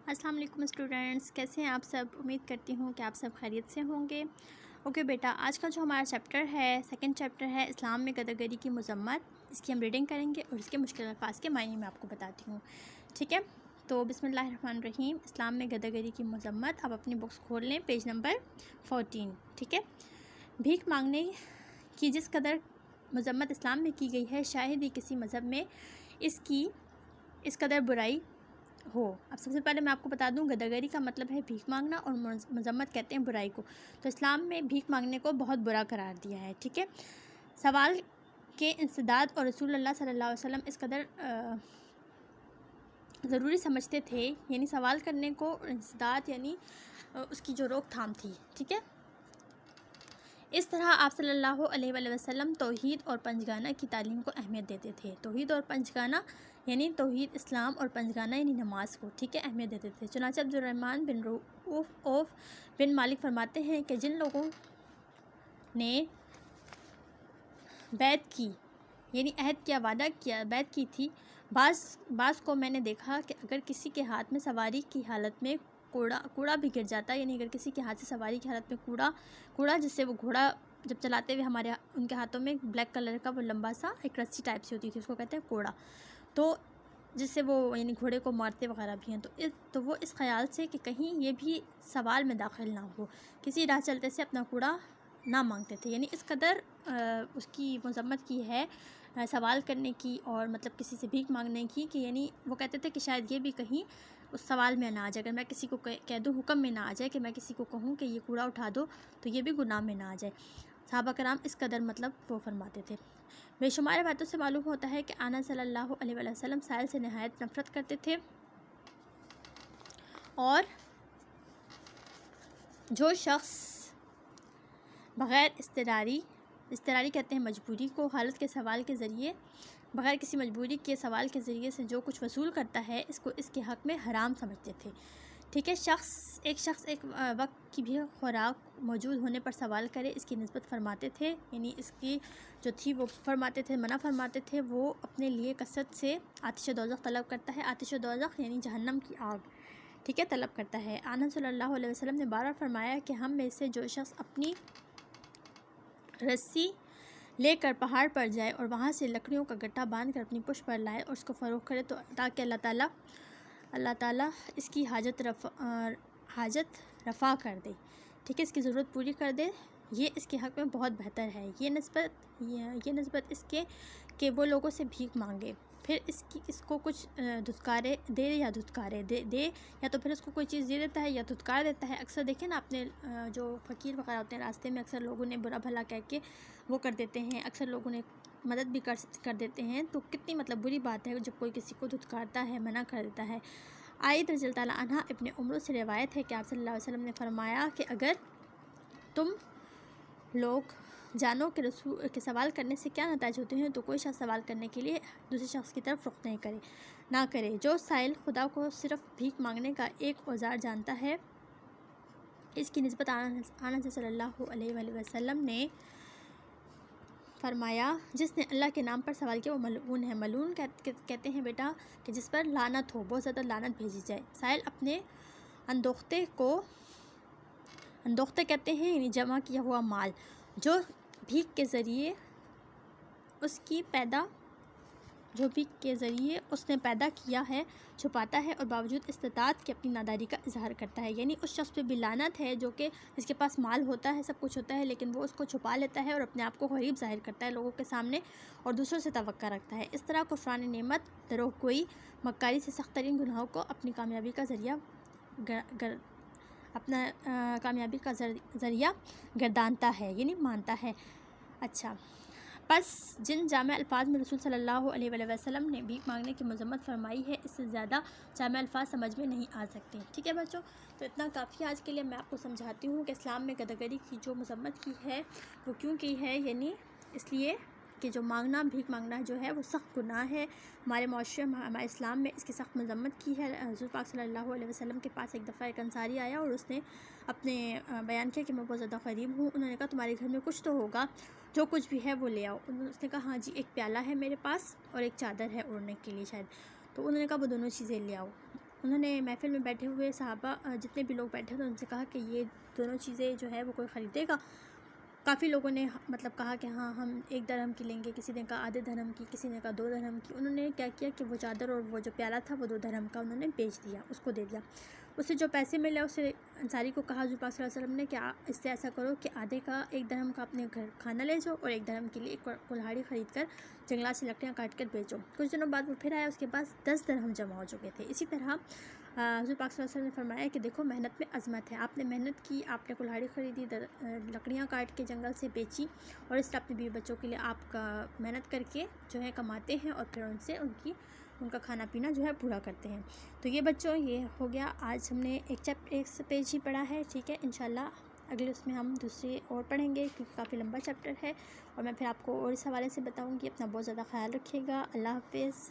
السلام علیکم اسٹوڈنٹس، کیسے ہیں آپ سب؟ امید کرتی ہوں کہ آپ سب خیریت سے ہوں گے۔ اوکے بیٹا، آج کا جو ہمارا چیپٹر ہے، سیکنڈ چیپٹر ہے اسلام میں گداگری کی مذمت۔ اس کی ہم ریڈنگ کریں گے اور اس کے مشکل الفاظ کے معنی میں آپ کو بتاتی ہوں، ٹھیک ہے؟ تو بسم اللہ الرحمن الرحیم۔ اسلام میں گداگری کی مذمت۔ اب اپنی بکس کھول لیں، پیج نمبر 14، ٹھیک ہے؟ بھیک مانگنے کی جس قدر مذمت اسلام میں کی گئی ہے، شاید ہی کسی مذہب میں اس قدر برائی ہو۔ اب سب سے پہلے میں آپ کو بتا دوں، گداگری کا مطلب ہے بھیک مانگنا، اور مذمت کہتے ہیں برائی کو۔ تو اسلام میں بھیک مانگنے کو بہت برا قرار دیا ہے، ٹھیک ہے؟ سوال کے انسداد اور رسول اللہ صلی اللہ علیہ وسلم اس قدر ضروری سمجھتے تھے، یعنی سوال کرنے کو انسداد یعنی اس کی جو روک تھام تھی، ٹھیک ہے؟ اس طرح آپ صلی اللہ علیہ وآلہ وسلم توحید اور پنجگانہ کی تعلیم کو اہمیت دیتے تھے۔ توحید اور پنجگانہ یعنی توحید اسلام اور پنجگانہ یعنی نماز کو، ٹھیک ہے، اہمیت دیتے تھے۔ چنانچہ عبد الرحمن بن عوف بن مالک فرماتے ہیں کہ جن لوگوں نے بیعت کی یعنی عہد کیا، وعدہ کیا، بیعت کی تھی، بعض کو میں نے دیکھا کہ اگر کسی کے ہاتھ میں سواری کی حالت میں کوڑا بھی گر جاتا، یعنی اگر کسی کے ہاتھ سے سواری کی حالت میں کوڑا جس سے وہ گھوڑا جب چلاتے ہوئے ان کے ہاتھوں میں بلیک کلر کا وہ لمبا سا ایک رسی ٹائپ سے ہوتی تھی، اس کو کہتے ہیں کوڑا، تو جس سے وہ یعنی گھوڑے کو مارتے وغیرہ بھی ہیں، تو وہ اس خیال سے کہ کہیں یہ بھی سوال میں داخل نہ ہو، کسی راہ چلتے سے اپنا کوڑا نہ مانگتے تھے، یعنی اس قدر اس کی مذمت کی ہے سوال کرنے کی، اور مطلب کسی سے بھیک مانگنے کی، کہ یعنی وہ کہتے تھے کہ شاید یہ بھی کہیں اس سوال میں نہ آ جائے، اگر میں کسی کو کہہ دوں، حکم میں نہ آ جائے کہ میں کسی کو کہوں کہ یہ کوڑا اٹھا دو، تو یہ بھی گناہ میں نہ آ جائے۔ صحابہ کرام اس قدر مطلب وہ فرماتے تھے۔ بے شمار باتوں سے معلوم ہوتا ہے کہ آنا صلی اللہ علیہ وآلہ وسلم سائل سے نہایت نفرت کرتے تھے، اور جو شخص بغیر اضطراری کہتے ہیں مجبوری کو، حالت کے سوال کے ذریعے، بغیر کسی مجبوری کے سوال کے ذریعے سے جو کچھ وصول کرتا ہے، اس کو اس کے حق میں حرام سمجھتے تھے، ٹھیک ہے؟ ایک شخص ایک وقت کی بھی خوراک موجود ہونے پر سوال کرے، اس کی نسبت فرماتے تھے، یعنی اس کی جو تھی وہ فرماتے تھے، منع فرماتے تھے، وہ اپنے لیے کثرت سے آتش دوزخ طلب کرتا ہے۔ آتش دوزخ یعنی جہنم کی آگ، ٹھیک ہے، طلب کرتا ہے۔ آنس صلی اللہ علیہ وسلم نے بار بار فرمایا کہ ہم میں سے جو شخص اپنی رسی لے کر پہاڑ پر جائے اور وہاں سے لکڑیوں کا گٹھا باندھ کر اپنی پشت پر لائے اور اس کو فروخت کرے، تو تاکہ اللہ تعالیٰ اس کی حاجت رفع کر دے، ٹھیک ہے، اس کی ضرورت پوری کر دے، یہ اس کے حق میں بہت بہتر ہے۔ یہ نسبت اس کے کہ وہ لوگوں سے بھیک مانگے، پھر اس کو کچھ دھتکارے دے یا تو پھر اس کو کوئی چیز دے دیتا ہے یا دھتکار دیتا ہے۔ اکثر دیکھیں نا، اپنے جو فقیر وغیرہ ہوتے ہیں راستے میں، اکثر لوگوں نے برا بھلا کہہ کے وہ کر دیتے ہیں، اکثر لوگوں نے مدد بھی کر دیتے ہیں، تو کتنی مطلب بری بات ہے جب کوئی کسی کو دھتکارتا ہے، منع کر دیتا ہے۔ عائشہ رضی اللہ تعالیٰ عنہ ابن عمر سے روایت ہے کہ آپ صلی اللہ علیہ وسلم نے فرمایا کہ اگر تم لوگ جانو کہ سوال کرنے سے کیا نتائج ہوتے ہیں، تو کوئی شخص سوال کرنے کے لیے دوسرے شخص کی طرف رخ نہ کرے۔ جو سائل خدا کو صرف بھیک مانگنے کا ایک اوزار جانتا ہے، اس کی نسبت آنس صلی اللہ علیہ وآلہ وسلم نے فرمایا جس نے اللہ کے نام پر سوال کیا وہ ملعون ہے۔ ملعون کہتے ہیں بیٹا کہ جس پر لعنت ہو، بہت زیادہ لعنت بھیجی جائے۔ سائل اپنے اندوختے کہتے ہیں یعنی جمع کیا ہوا مال، جو بھیک کے ذریعے اس نے پیدا کیا ہے، چھپاتا ہے اور باوجود استطاعت کے اپنی ناداری کا اظہار کرتا ہے، یعنی اس شخص پہ بھی لعنت ہے جو کہ جس کے پاس مال ہوتا ہے، سب کچھ ہوتا ہے، لیکن وہ اس کو چھپا لیتا ہے اور اپنے آپ کو غریب ظاہر کرتا ہے لوگوں کے سامنے اور دوسروں سے توقع رکھتا ہے۔ اس طرح کفران نعمت، دروغ گوئی، مکاری سے سخت ترین گناہوں کو اپنی کامیابی کا ذریعہ گردانتا ہے، یعنی مانتا ہے۔ اچھا، پس جن جامع الفاظ میں رسول صلی اللہ علیہ وآلہ وسلم نے بھیک مانگنے کی مذمت فرمائی ہے، اس سے زیادہ جامع الفاظ سمجھ میں نہیں آ سکتے، ٹھیک ہے بچوں؟ تو اتنا کافی آج کے لیے۔ میں آپ کو سمجھاتی ہوں کہ اسلام میں گداگری کی جو مذمت کی ہے وہ کیوں کی ہے، یعنی اس لیے کہ جو بھیک مانگنا جو ہے وہ سخت گناہ ہے۔ ہمارے معاشرے میں، ہمارے اسلام میں اس کی سخت مذمت کی ہے۔ حضور پاک صلی اللہ علیہ وسلم کے پاس ایک دفعہ ایک انصاری آیا اور اس نے اپنے بیان کیا کہ میں بہت زیادہ غریب ہوں۔ انہوں نے کہا تمہارے گھر میں کچھ تو ہوگا، جو کچھ بھی ہے وہ لے آؤ۔ اس نے کہا ہاں جی، ایک پیالہ ہے میرے پاس اور ایک چادر ہے اوڑھنے کے لیے شاید، تو انہوں نے کہا وہ دونوں چیزیں لے آؤ۔ انہوں نے محفل میں بیٹھے ہوئے صحابہ جتنے بھی لوگ بیٹھے تھے ان سے کہا کہ یہ دونوں چیزیں جو ہے وہ کوئی خریدے گا؟ کافی لوگوں نے مطلب کہا کہ ہاں ہم 1 درہم کی لیں گے، کسی نے کہا آدھے درہم کی، کسی نے کہا 2 درہم کی۔ انہوں نے کیا کیا کہ وہ چادر اور وہ جو پیالہ تھا وہ 2 درہم کا انہوں نے بیچ دیا، اس کو دے دیا۔ اسے جو پیسے ملے اسے انصاری کو کہا حضور پاک صلی اللہ علیہ وسلم نے کہ اس سے ایسا کرو کہ آدھے کا 1 درہم کا اپنے گھر کھانا لے جاؤ اور 1 درہم کے لیے ایک کلہاڑی خرید کر جنگلات سے لکڑیاں کاٹ کر بیچو۔ کچھ دنوں بعد وہ پھر آیا، اس کے پاس 10 درہم جمع ہو چکے تھے۔ اسی طرح حضور پاک صلی اللہ علیہ وسلم نے فرمایا کہ دیکھو محنت میں عظمت ہے، آپ نے محنت کی، آپ نے کلہاڑی خریدی، لکڑیاں کاٹ کے جنگل سے بیچی اور اس طرح اپنے بیوی بچوں کے لیے آپ کا محنت کر کے جو ہے کماتے ہیں اور پھر ان سے ان کا کھانا پینا جو ہے پورا کرتے ہیں۔ تو یہ بچوں یہ ہو گیا، آج ہم نے ایک پیج ہی پڑھا ہے، ٹھیک ہے۔ انشاءاللہ اگلے اس میں ہم دوسری اور پڑھیں گے کیونکہ کافی لمبا چیپٹر ہے، اور میں پھر آپ کو اور اس حوالے سے بتاؤں گی۔ اپنا بہت زیادہ خیال رکھیے گا۔ اللہ حافظ۔